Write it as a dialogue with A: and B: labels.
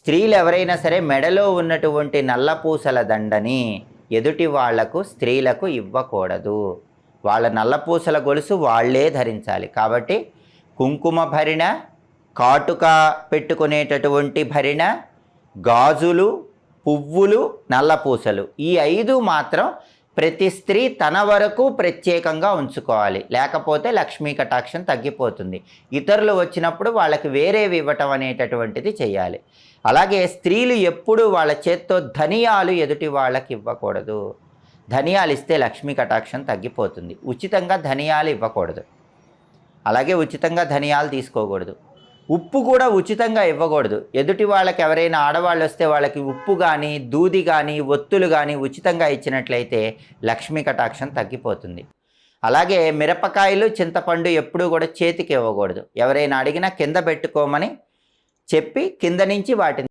A: స్త్రీలు ఎవరైనా సరే మెడలో ఉన్నటువంటి నల్లపూసల దండని ఎదుటి వాళ్లకు స్త్రీలకు ఇవ్వకూడదు. వాళ్ళ నల్లపూసల గొలుసు వాళ్ళే ధరించాలి. కాబట్టి కుంకుమ భరిణ, కాటుక పెట్టుకునేటటువంటి భరిణ, గాజులు, పువ్వులు, నల్లపూసలు ఈ 5 మాత్రం ప్రతి స్త్రీ తన వరకు ప్రత్యేకంగా ఉంచుకోవాలి. లేకపోతే లక్ష్మీ కటాక్షం తగ్గిపోతుంది. ఇతరులు వచ్చినప్పుడు వాళ్ళకి వేరేవి ఇవ్వటం అనేటటువంటిది చేయాలి. అలాగే స్త్రీలు ఎప్పుడూ వాళ్ళ చేత్తో ధనియాలు ఎదుటి వాళ్ళకి ఇవ్వకూడదు. ధనియాలు ఇస్తే లక్ష్మీ కటాక్షం తగ్గిపోతుంది. ఉచితంగా ధనియాలు ఇవ్వకూడదు. అలాగే ఉచితంగా ధనియాలు తీసుకోకూడదు. ఉప్పు కూడా ఉచితంగా ఇవ్వకూడదు. ఎదుటి వాళ్ళకి ఎవరైనా ఆడవాళ్ళు వస్తే వాళ్ళకి ఉప్పు కానీ, దూది కానీ, ఒత్తులు కానీ ఉచితంగా ఇచ్చినట్లయితే లక్ష్మీ కటాక్షం తగ్గిపోతుంది. అలాగే మిరపకాయలు, చింతపండు ఎప్పుడూ కూడా చేతికి ఇవ్వకూడదు. ఎవరైనా అడిగినా కింద పెట్టుకోమని చెప్పి కింద నుంచి వాటిని